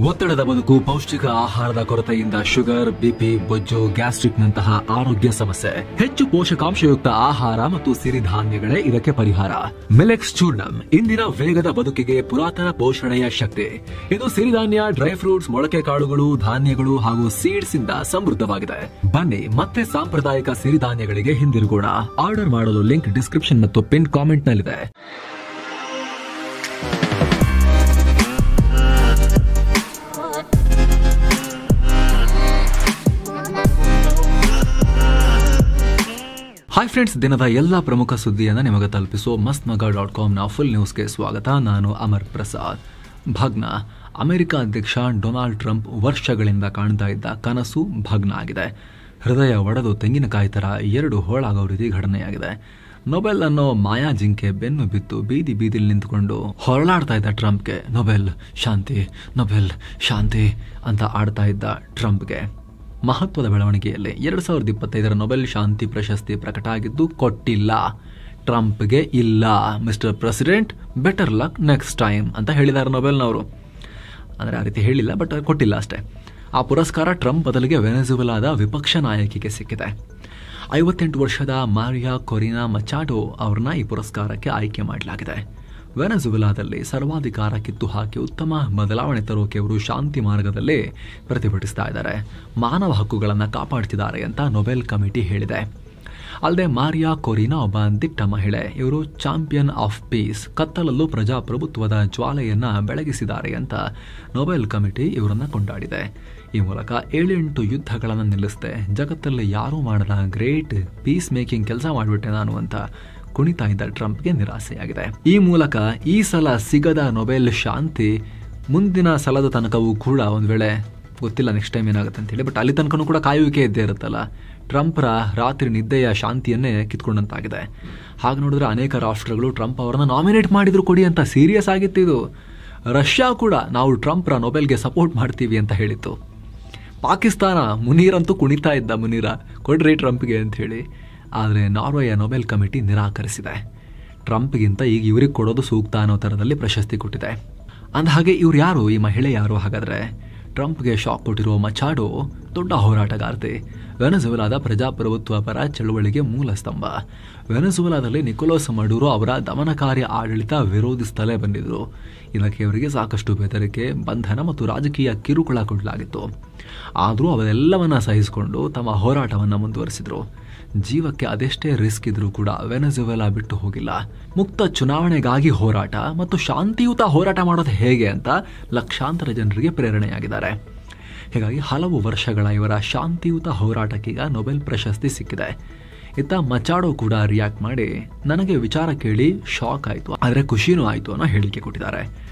ಒತ್ತಡದ ಬದುಕು, ಪೌಷ್ಟಿಕ ಆಹಾರದ ಕೊರತೆಯಿಂದ ಶುಗರ್, ಬಿಪಿ, ಬೊಜ್ಜು, ಗ್ಯಾಸ್ಟ್ರಿಕ್ ನಂತಹ ಆರೋಗ್ಯ ಸಮಸ್ಯೆ. ಹೆಚ್ಚು ಪೋಷಕಾಂಶಯುಕ್ತ ಆಹಾರ ಮತ್ತು ಸಿರಿಧಾನ್ಯಗಳೇ ಇದಕ್ಕೆ ಪರಿಹಾರ. ಮಿಲೆಕ್ಸ್ ಚೂರ್ಣಂ ಇಂದಿನ ವೇಗದ ಬದುಕಿಗೆ ಪುರಾತನ ಪೋಷಣೆಯ ಶಕ್ತಿ. ಇದು ಸಿರಿಧಾನ್ಯ, ಡ್ರೈ ಫ್ರೂಟ್ಸ್, ಮೊಳಕೆ ಕಾಳುಗಳು, ಧಾನ್ಯಗಳು ಹಾಗೂ ಸೀಡ್ಸ್ ಇಂದ ಸಮೃದ್ಧವಾಗಿದೆ. ಬನ್ನಿ ಮತ್ತೆ ಸಾಂಪ್ರದಾಯಿಕ ಸಿರಿಧಾನ್ಯಗಳಿಗೆ ಹಿಂದಿರುಗೋಣ. ಆರ್ಡರ್ ಮಾಡಲು ಲಿಂಕ್ ಡಿಸ್ಕ್ರಿಪ್ಷನ್ ಮತ್ತು ಪಿನ್ ಕಾಮೆಂಟ್ ನಲ್ಲಿದೆ. ಹಾಯ್ ಫ್ರೆಂಡ್ಸ್, ದಿನದ ಎಲ್ಲಾ ಪ್ರಮುಖ ಸುದ್ದಿಯನ್ನು ನಿಮಗೆ ತಲುಪಿಸುವ mastmagga.com ಫುಲ್ ನ್ಯೂಸ್ಗೆ ಸ್ವಾಗತ. ನಾನು ಅಮರ್ ಪ್ರಸಾದ್. ಭಗ್ನ. ಅಮೆರಿಕ ಅಧ್ಯಕ್ಷ ಡೊನಾಲ್ಡ್ ಟ್ರಂಪ್ ವರ್ಷಗಳಿಂದ ಕಾಣ್ತಾ ಇದ್ದ ಕನಸು ಭಗ್ನ ಆಗಿದೆ. ಹೃದಯ ಒಡೆದು ತೆಂಗಿನಕಾಯಿ ತರ ಎರಡು ಹೋಳಾಗೋ ರೀತಿ ಘಟನೆಯಾಗಿದೆ. ನೊಬೆಲ್ ಅನ್ನೋ ಮಾಯಾ ಜಿಂಕೆ ಬೆನ್ನು ಬಿತ್ತು ಬೀದಿಲಿ ನಿಂತುಕೊಂಡು ಹೊರಳಾಡ್ತಾ ಇದ್ದ ಟ್ರಂಪ್ಗೆ ನೊಬೆಲ್ ಶಾಂತಿ, ನೊಬೆಲ್ ಶಾಂತಿ ಅಂತ ಆಡ್ತಾ ಇದ್ದ ಟ್ರಂಪ್ಗೆ ಮಹತ್ವದ ಬೆಳವಣಿಗೆಯಲ್ಲಿ 2025 ನೊಬೆಲ್ ಶಾಂತಿ ಪ್ರಶಸ್ತಿ ಪ್ರಕಟ ಆಗಿದ್ದು ಕೊಟ್ಟಿಲ್ಲ. ಟ್ರಂಪ್ಗೆ ಇಲ್ಲ. Mister president, better luck next time ಅಂತ ಹೇಳಿದ್ದಾರೆ ನೊಬೆಲ್ನವರು. ಅಂದರೆ ಆ ರೀತಿ ಹೇಳಿಲ್ಲ, ಬಟ್ ಕೊಟ್ಟಿಲ್ಲ ಅಷ್ಟೇ. ಆ ಪುರಸ್ಕಾರ ಟ್ರಂಪ್ ಬದಲಿಗೆ ವೆನೆಜುವೆಲಾದ ವಿಪಕ್ಷ ನಾಯಕಿಗೆ ಸಿಕ್ಕಿದೆ. 58 ವರ್ಷದ ಮಾರಿಯಾ ಕೊರಿನಾ ಮಚಾಡೋ ಅವ್ರನ್ನ ಈ ಪುರಸ್ಕಾರಕ್ಕೆ ಆಯ್ಕೆ ಮಾಡಲಾಗಿದೆ. ವೆನೆಜುವೆಲಾದಲ್ಲಿ ಸರ್ವಾಧಿಕಾರ ಕಿತ್ತು ಹಾಕಿ ಉತ್ತಮ ಬದಲಾವಣೆ ತರೋಕೆ ಅವರು ಶಾಂತಿ ಮಾರ್ಗದಲ್ಲಿ ಪ್ರತಿಭಟಿಸ್ತಾ ಇದ್ದಾರೆ, ಮಾನವ ಹಕ್ಕುಗಳನ್ನು ಕಾಪಾಡ್ತಿದ್ದಾರೆ ಅಂತ ನೊಬೆಲ್ ಕಮಿಟಿ ಹೇಳಿದೆ. ಅಲ್ಲದೆ ಮಾರಿಯಾ ಕೊರಿನಾ ಒಬ್ಬ ದಿಟ್ಟ ಮಹಿಳೆ. ಇವರು ಚಾಂಪಿಯನ್ ಆಫ್ ಪೀಸ್, ಕತ್ತಲಲ್ಲೂ ಪ್ರಜಾಪ್ರಭುತ್ವದ ಜ್ವಾಲೆಯನ್ನ ಬೆಳಗಿಸಿದ್ದಾರೆ ಅಂತ ನೊಬೆಲ್ ಕಮಿಟಿ ಇವರನ್ನ ಕೊಂಡಾಡಿದೆ. ಈ ಮೂಲಕ 7-8 ಯುದ್ಧಗಳನ್ನು ನಿಲ್ಲಿಸಿದೆ, ಜಗತ್ತಲ್ಲಿ ಯಾರೂ ಮಾಡದ ಗ್ರೇಟ್ ಪೀಸ್ ಮೇಕಿಂಗ್ ಕೆಲಸ ಮಾಡಿಬಿಟ್ಟೆ ನಾನು ಅಂತ ಕುಣಿತಾ ಇದ್ದ ಟ್ರಂಪ್ಗೆ ನಿರಾಸೆಯಾಗಿದೆ. ಈ ಮೂಲಕ ಈ ಸಲ ಸಿಗದ ನೊಬೆಲ್ ಶಾಂತಿ ಮುಂದಿನ ಸಲದ ತನಕವೂ ಕೂಡ ಒಂದು ವೇಳೆ ಗೊತ್ತಿಲ್ಲ ನೆಕ್ಸ್ಟ್ ಟೈಮ್ ಏನಾಗುತ್ತೆ ಅಂತ ಹೇಳಿ, ಬಟ್ ಅಲ್ಲಿ ತನಕನೂ ಕೂಡ ಕಾಯುವಿಕೆ ಇದ್ದೇ ಇರುತ್ತಲ್ಲ. ಟ್ರಂಪ್ರ ರಾತ್ರಿ ನಿದ್ದೆಯ ಶಾಂತಿಯನ್ನೇ ಕಿತ್ಕೊಂಡಂತಾಗಿದೆ. ಹಾಗೆ ನೋಡಿದ್ರೆ ಅನೇಕ ರಾಷ್ಟ್ರಗಳು ಟ್ರಂಪ್ ಅವರನ್ನ ನಾಮಿನೇಟ್ ಮಾಡಿದ್ರು ಕೊಡಿ ಅಂತ ಸೀರಿಯಸ್ ಆಗಿತ್ತಿದು. ರಷ್ಯಾ ಕೂಡ ನಾವು ಟ್ರಂಪ್ರ ನೊಬೆಲ್ಗೆ ಸಪೋರ್ಟ್ ಮಾಡ್ತೀವಿ ಅಂತ ಹೇಳಿತ್ತು. ಪಾಕಿಸ್ತಾನ ಮುನೀರ್ ಅಂತೂ ಕುಣಿತಾ ಇದ್ದ, ಮುನೀರ ಕೊಡ್ರಿ ಟ್ರಂಪ್ಗೆ ಅಂತ ಹೇಳಿ. ಆದರೆ ನಾರ್ವೆಯ ನೊಬೆಲ್ ಕಮಿಟಿ ನಿರಾಕರಿಸಿದೆ. ಟ್ರಂಪ್ಗಿಂತ ಈಗ ಇವ್ರಿಗೆ ಕೊಡೋದು ಸೂಕ್ತ ಅನ್ನೋ ಥರದಲ್ಲಿ ಪ್ರಶಸ್ತಿ ಕೊಟ್ಟಿದೆ. ಅಂದಹಾಗೆ ಇವ್ರು ಯಾರು, ಈ ಮಹಿಳೆ ಯಾರು? ಹಾಗಾದರೆ ಟ್ರಂಪ್ಗೆ ಶಾಕ್ ಕೊಟ್ಟಿರುವ ಮಚಾಡೋ ದೊಡ್ಡ ಹೋರಾಟಗಾರ್ತಿ. ವೆನೆಜುವೆಲಾದ ಪ್ರಜಾಪ್ರಭುತ್ವ ಪರ ಚಳುವಳಿಗೆ ಮೂಲ ಸ್ತಂಭ. ವೆನೆಜುವೆಲಾದಲ್ಲಿ ನಿಕೋಲಸ್ ಮಡುರೋ ಅವರ ದಮನಕಾರಿ ಆಡಳಿತ ವಿರೋಧಿಸುತ್ತಲೇ ಬಂದಿದ್ರು. ಇದಕ್ಕೆ ಅವರಿಗೆ ಸಾಕಷ್ಟು ಬೆದರಿಕೆ, ಬಂಧನ ಮತ್ತು ರಾಜಕೀಯ ಕಿರುಕುಳ ಕೊಡಲಾಗಿತ್ತು. ಆದರೂ ಅವೆಲ್ಲವನ್ನ ಸಹಿಸಿಕೊಂಡು ತಮ್ಮ ಹೋರಾಟವನ್ನು ಮುಂದುವರಿಸಿದ್ರು. ಜೀವಕ್ಕೆ ಅದೆಷ್ಟೇ ರಿಸ್ಕ್ ಇದ್ರೂ ಕೂಡ ವೆನೆಜುವೆಲಾ ಬಿಟ್ಟು ಹೋಗಿಲ್ಲ. ಮುಕ್ತ ಚುನಾವಣೆಗಾಗಿ ಹೋರಾಟ ಮತ್ತು ಶಾಂತಿಯುತ ಹೋರಾಟ ಮಾಡೋದು ಹೇಗೆ ಅಂತ ಲಕ್ಷಾಂತರ ಜನರಿಗೆ ಪ್ರೇರಣೆಯಾಗಿದ್ದಾರೆ. ಹೀಗಾಗಿ ಹಲವು ವರ್ಷಗಳ ಇವರ ಶಾಂತಿಯುತ ಹೋರಾಟಕ್ಕೀಗ ನೊಬೆಲ್ ಪ್ರಶಸ್ತಿ ಸಿಕ್ಕಿದೆ. ಇತ್ತ ಮಚಾಡೋ ಕೂಡ ರಿಯಾಕ್ಟ್ ಮಾಡಿ, ನನಗೆ ವಿಚಾರ ಕೇಳಿ ಶಾಕ್ ಆಯಿತು, ಆದರೆ ಖುಷಿನೂ ಆಯಿತು ಅನ್ನೋ ಹೇಳಿಕೆ ಕೊಟ್ಟಿದ್ದಾರೆ.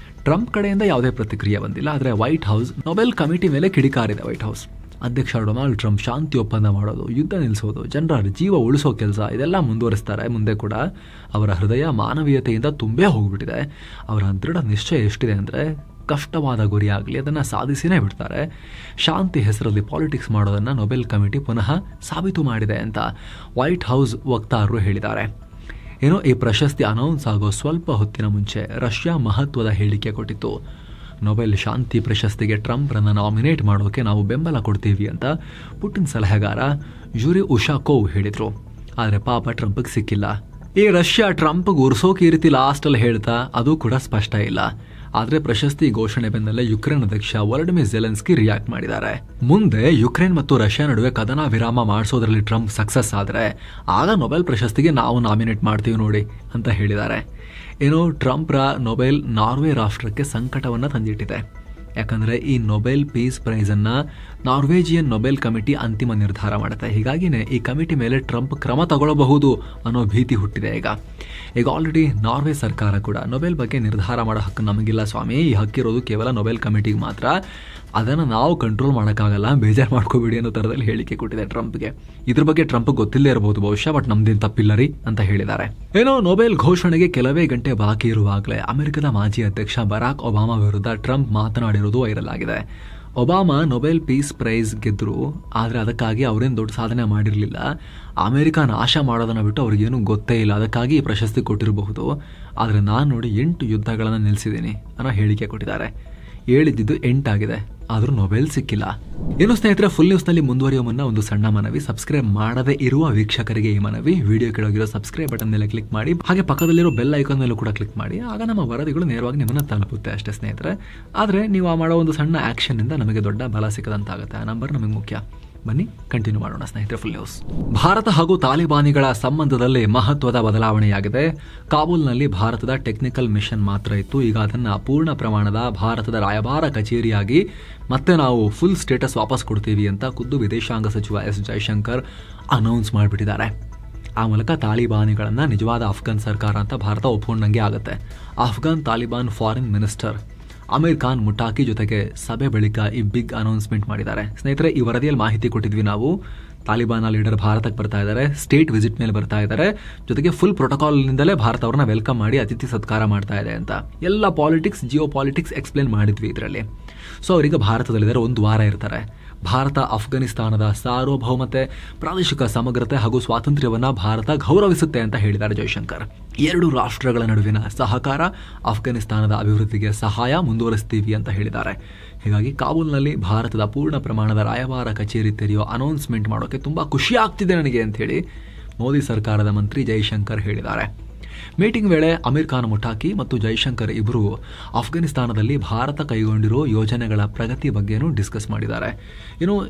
ಟ್ರಂಪ್ ಕಡೆಯಿಂದ ಯಾವುದೇ ಪ್ರತಿಕ್ರಿಯೆ ಬಂದಿಲ್ಲ. ಆದರೆ ವೈಟ್ ಹೌಸ್ ನೊಬೆಲ್ ಕಮಿಟಿ ಮೇಲೆ ಕಿಡಿಕಾರಿದೆ. ವೈಟ್ ಹೌಸ್ ಅಧ್ಯಕ್ಷ ಡೊನಾಲ್ಡ್ ಟ್ರಂಪ್ ಶಾಂತಿ ಒಪ್ಪಂದ ಮಾಡೋದು, ಯುದ್ಧ ನಿಲ್ಲಿಸೋದು, ಜನರ ಜೀವ ಉಳಿಸೋ ಕೆಲಸ ಇದೆಲ್ಲ ಮುಂದುವರಿಸ್ತಾರೆ. ಮುಂದೆ ಕೂಡ ಅವರ ಹೃದಯ ಮಾನವೀಯತೆಯಿಂದ ತುಂಬೇ ಹೋಗ್ಬಿಟ್ಟಿದೆ. ಅವರ ದೃಢ ನಿಶ್ಚಯ ಎಷ್ಟಿದೆ ಅಂದರೆ ಕಷ್ಟವಾದ ಗುರಿಯಾಗಲಿ ಅದನ್ನು ಸಾಧಿಸಿನೇ ಬಿಡ್ತಾರೆ. ಶಾಂತಿ ಹೆಸರಲ್ಲಿ ಪಾಲಿಟಿಕ್ಸ್ ಮಾಡೋದನ್ನು ನೊಬೆಲ್ ಕಮಿಟಿ ಪುನಃ ಸಾಬೀತು ಮಾಡಿದೆ ಅಂತ ವೈಟ್ ಹೌಸ್ ವಕ್ತಾರರು ಹೇಳಿದ್ದಾರೆ. ಏನೋ ಈ ಪ್ರಶಸ್ತಿ ಅನೌನ್ಸ್ ಆಗೋ ಸ್ವಲ್ಪ ಹೊತ್ತಿನ ಮುಂಚೆ ರಷ್ಯಾ ಮಹತ್ವದ ಹೇಳಿಕೆ ಕೊಟ್ಟಿತ್ತು. ನೊಬೆಲ್ ಶಾಂತಿ ಪ್ರಶಸ್ತಿಗೆ ಟ್ರಂಪ್ರನ್ನು ನಾಮಿನೇಟ್ ಮಾಡೋಕೆ ನಾವು ಬೆಂಬಲ ಕೊಡ್ತೀವಿ ಅಂತ ಪುಟಿನ್ ಸಲಹೆಗಾರ ಯೂರಿ ಉಶಾಕೋವ್ ಹೇಳಿದ್ರು. ಆದರೆ ಪಾಪ ಟ್ರಂಪ್ಗೆ ಸಿಕ್ಕಿಲ್ಲ. ಈ ರಷ್ಯಾ ಟ್ರಂಪ್ಗೆ ಉರ್ಸೋಕೆ ಈ ರೀತಿ ಲಾಸ್ಟಲ್ಲಿ ಹೇಳ್ತಾ ಅದು ಕೂಡ ಸ್ಪಷ್ಟ ಇಲ್ಲ. ಆದರೆ ಪ್ರಶಸ್ತಿ ಘೋಷಣೆ ಬೆನ್ನಲ್ಲೇ ಯುಕ್ರೇನ್ ಅಧ್ಯಕ್ಷ ವೊಲಡಿಮಿರ್ ಝೆಲೆನ್ಸ್ಕಿ ರಿಯಾಕ್ಟ್ ಮಾಡಿದ್ದಾರೆ. ಮುಂದೆ ಯುಕ್ರೇನ್ ಮತ್ತು ರಷ್ಯಾ ನಡುವೆ ಕದನ ವಿರಾಮ ಮಾಡಿಸೋದ್ರಲ್ಲಿ ಟ್ರಂಪ್ ಸಕ್ಸಸ್ ಆದರೆ ಆಗ ನೊಬೆಲ್ ಪ್ರಶಸ್ತಿಗೆ ನಾವು ನಾಮಿನೇಟ್ ಮಾಡ್ತೀವಿ ನೋಡಿ ಅಂತ ಹೇಳಿದ್ದಾರೆ. ಏನೋ ಟ್ರಂಪ್ರ ನೊಬೆಲ್ ನಾರ್ವೆ ರಾಷ್ಟ್ರಕ್ಕೆ ಸಂಕಟವನ್ನು ತಂದಿಟ್ಟಿದೆ. ಯಾಕಂದರೆ ಈ ನೊಬೆಲ್ ಪೀಸ್ ಪ್ರೈಸನ್ನು ನಾರ್ವೇಜಿಯನ್ ನೊಬೆಲ್ ಕಮಿಟಿ ಅಂತಿಮ ನಿರ್ಧಾರ ಮಾಡುತ್ತೆ. ಹೀಗಾಗಿನೇ ಈ ಕಮಿಟಿ ಮೇಲೆ ಟ್ರಂಪ್ ಕ್ರಮ ತಗೊಳ್ಳಬಹುದು ಅನ್ನೋ ಭೀತಿ ಹುಟ್ಟಿದೆ. ಈಗ ಆಲ್ರೆಡಿ ನಾರ್ವೆ ಸರ್ಕಾರ ಕೂಡ ನೊಬೆಲ್ ಬಗ್ಗೆ ನಿರ್ಧಾರ ಮಾಡೋ ಹಕ್ಕು ನಮಗಿಲ್ಲ ಸ್ವಾಮಿ, ಈ ಹಕ್ಕಿರೋದು ಕೇವಲ ನೊಬೆಲ್ ಕಮಿಟಿಗೆ ಮಾತ್ರ, ಅದನ್ನು ನಾವು ಕಂಟ್ರೋಲ್ ಮಾಡೋಕ್ಕಾಗಲ್ಲ, ಬೇಜಾರು ಮಾಡ್ಕೋಬೇಡಿ ಅನ್ನೋ ಥರದಲ್ಲಿ ಹೇಳಿಕೆ ಕೊಟ್ಟಿದೆ ಟ್ರಂಪ್ಗೆ. ಇದ್ರ ಬಗ್ಗೆ ಟ್ರಂಪ್ ಗೊತ್ತಿಲ್ಲೇ ಇರಬಹುದು ಬಹುಶಃ, ಬಟ್ ನಮ್ದೇನು ತಪ್ಪಿಲ್ಲ ರೀ ಅಂತ ಹೇಳಿದ್ದಾರೆ. ಏನೋ ನೊಬೆಲ್ ಘೋಷಣೆಗೆ ಕೆಲವೇ ಗಂಟೆ ಬಾಕಿ ಇರುವಾಗಲೇ ಅಮೆರಿಕದ ಮಾಜಿ ಅಧ್ಯಕ್ಷ ಬರಾಕ್ ಒಬಾಮಾ ವಿರುದ್ಧ ಟ್ರಂಪ್ ಮಾತನಾಡಿರುವುದು ವೈರಲ್ ಆಗಿದೆ. ಒಬಾಮಾ ನೊಬೆಲ್ ಪೀಸ್ ಪ್ರೈಸ್ ಗೆದ್ದರು, ಆದರೆ ಅದಕ್ಕಾಗಿ ಅವರೇನು ದೊಡ್ಡ ಸಾಧನೆ ಮಾಡಿರಲಿಲ್ಲ. ಅಮೆರಿಕ ನಾಶ ಮಾಡೋದನ್ನು ಬಿಟ್ಟು ಅವ್ರಿಗೇನು ಗೊತ್ತೇ ಇಲ್ಲ, ಅದಕ್ಕಾಗಿ ಈ ಪ್ರಶಸ್ತಿ ಕೊಟ್ಟಿರಬಹುದು. ಆದರೆ ನಾನು ನೋಡಿ 8 ಯುದ್ಧಗಳನ್ನು ನಿಲ್ಲಿಸಿದ್ದೀನಿ ಅನ್ನೋ ಹೇಳಿಕೆ ಕೊಟ್ಟಿದ್ದಾರೆ. ಹೇಳಿದ್ದು 8 ಆಗಿದೆ, ಆದರೂ ನೊಬೆಲ್ ಸಿಕ್ಕಿಲ್ಲ. ಏನು ಸ್ನೇಹಿತರೆ, ಫುಲ್ ನ್ಯೂಸ್ನಲ್ಲಿ ಮುಂದುವರಿಯುವ ಮುನ್ನ ಒಂದು ಸಣ್ಣ ಮನವಿ. ಸಬ್ಸ್ಕ್ರೈಬ್ ಮಾಡದೇ ಇರುವ ವೀಕ್ಷಕರಿಗೆ ಈ ಮನವಿ, ವಿಡಿಯೋ ಕೆಳಗಿರೋ ಸಬ್ಸ್ಕ್ರೈಬ್ ಬಟನ್ ಮೇಲೆ ಕ್ಲಿಕ್ ಮಾಡಿ, ಹಾಗೆ ಪಕ್ಕದಲ್ಲಿರೋ ಬೆಲ್ ಐಕಾನ್ ಮೇಲೂ ಕೂಡ ಕ್ಲಿಕ್ ಮಾಡಿ. ಆಗ ನಮ್ಮ ವರದಿಗಳು ನೇರವಾಗಿ ನಿಮ್ಮನ್ನ ತಲುಪುತ್ತೆ ಅಷ್ಟೇ ಸ್ನೇಹಿತರೆ. ಆದರೆ ನೀವು ಮಾಡೋ ಒಂದು ಸಣ್ಣ ಆಕ್ಷನ್ ಇಂದ ನಮಗೆ ದೊಡ್ಡ ಬಲ ಸಿಕ್ಕದಂತಾಗುತ್ತೆ. ಆ ನಂಬರ್ ನಮಗೆ ಮುಖ್ಯ. ಬನ್ನಿ ಕಂಟಿನ್ಯೂ ಮಾಡೋಣ ಸ್ನೇಹಿತರೆ. Full news. ಭಾರತ ಹಾಗೂ ತಾಲಿಬಾನಿಗಳ ಸಂಬಂಧದಲ್ಲಿ ಮಹತ್ವದ ಬದಲಾವಣೆಯಾಗಿದೆ. ಕಾಬೂಲ್ನಲ್ಲಿ ಭಾರತದ ಟೆಕ್ನಿಕಲ್ ಮಿಷನ್ ಮಾತ್ರ ಇತ್ತು. ಈಗ ಅದನ್ನ ಪೂರ್ಣ ಪ್ರಮಾಣದ ಭಾರತದ ರಾಯಭಾರ ಕಚೇರಿಯಾಗಿ ಮತ್ತೆ ನಾವು ಫುಲ್ ಸ್ಟೇಟಸ್ ವಾಪಸ್ ಕೊಡ್ತೀವಿ ಅಂತ ಖುದ್ದು ವಿದೇಶಾಂಗ ಸಚಿವ ಎಸ್ ಜೈಶಂಕರ್ ಅನೌನ್ಸ್ ಮಾಡಿಬಿಟ್ಟಿದ್ದಾರೆ. ಆ ಮೂಲಕ ತಾಲಿಬಾನಿಗಳನ್ನ ನಿಜವಾದ ಅಫ್ಘಾನ್ ಸರ್ಕಾರ ಅಂತ ಭಾರತ ಒಪ್ಕೊಂಡಂಗೆ ಆಗುತ್ತೆ. ಅಫ್ಘಾನ್ ತಾಲಿಬಾನ್ ಫಾರಿನ್ ಮಿನಿಸ್ಟರ್ ಅಮೀರ್ ಖಾನ್ ಮುಟಾಕಿ ಜೊತೆಗೆ ಸಭೆ ಬಳಿಕ ಈ ಬಿಗ್ ಅನೌನ್ಸ್ಮೆಂಟ್ ಮಾಡಿದ್ದಾರೆ. ಸ್ನೇಹಿತರೆ, ಈ ವರದಿಯಲ್ಲಿ ಮಾಹಿತಿ ಕೊಟ್ಟಿದ್ವಿ ನಾವು. ತಾಲಿಬಾನ್ ಲೀಡರ್ ಭಾರತಕ್ಕೆ ಬರ್ತಾ ಇದ್ದಾರೆ, ಸ್ಟೇಟ್ ವಿಸಿಟ್ ಮೇಲೆ ಬರ್ತಾ ಇದ್ದಾರೆ, ಜೊತೆಗೆ ಫುಲ್ ಪ್ರೋಟೋಕಾಲ್ ನಿಂದಲೇ ಭಾರತ ಅವ್ರನ್ನ ವೆಲ್ಕಮ್ ಮಾಡಿ ಅತಿಥಿ ಸತ್ಕಾರ ಮಾಡ್ತಾ ಇದೆ ಅಂತ ಎಲ್ಲ ಪಾಲಿಟಿಕ್ಸ್, ಜಿಯೋ ಪಾಲಿಟಿಕ್ಸ್ ಎಕ್ಸ್ಪ್ಲೇನ್ ಮಾಡಿದ್ವಿ ಇದರಲ್ಲಿ. ಸೊ ಅವರೀಗ ಭಾರತದಲ್ಲಿದ್ದಾರೆ, 1 ವಾರ ಇರ್ತಾರೆ. ಭಾರತ ಅಫ್ಘಾನಿಸ್ತಾನದ ಸಾರ್ವಭೌಮತೆ, ಪ್ರಾದೇಶಿಕ ಸಮಗ್ರತೆ ಹಾಗೂ ಸ್ವಾತಂತ್ರ್ಯವನ್ನ ಭಾರತ ಗೌರವಿಸುತ್ತೆ ಅಂತ ಹೇಳಿದ್ದಾರೆ ಜೈಶಂಕರ್. 2 ರಾಷ್ಟ್ರಗಳ ನಡುವಿನ ಸಹಕಾರ, ಅಫ್ಘಾನಿಸ್ತಾನದ ಅಭಿವೃದ್ಧಿಗೆ ಸಹಾಯ ಮುಂದುವರಿಸ್ತೀವಿ ಅಂತ ಹೇಳಿದ್ದಾರೆ. ಹೀಗಾಗಿ ಕಾಬೂಲ್ನಲ್ಲಿ ಭಾರತದ ಪೂರ್ಣ ಪ್ರಮಾಣದ ರಾಯಭಾರ ಕಚೇರಿ ತೆರೆಯೋ ಅನೌನ್ಸ್ಮೆಂಟ್ ಮಾಡೋಕೆ ತುಂಬಾ ಖುಷಿ ಆಗ್ತಿದೆ ನನಗೆ ಅಂತ ಹೇಳಿ ಮೋದಿ ಸರ್ಕಾರದ ಮಂತ್ರಿ ಜೈಶಂಕರ್ ಹೇಳಿದ್ದಾರೆ. ಮೀಟಿಂಗ್ ವೇಳೆ ಅಮೀರ್ ಖಾನ್ ಮುಟಾಕಿ ಮತ್ತು ಜೈಶಂಕರ್ ಇಬ್ಬರು ಅಫ್ಘಾನಿಸ್ತಾನದಲ್ಲಿ ಭಾರತ ಕೈಗೊಂಡಿರೋ ಯೋಜನೆಗಳ ಪ್ರಗತಿ ಬಗ್ಗೆನೂ ಡಿಸ್ಕಸ್ ಮಾಡಿದ್ದಾರೆ.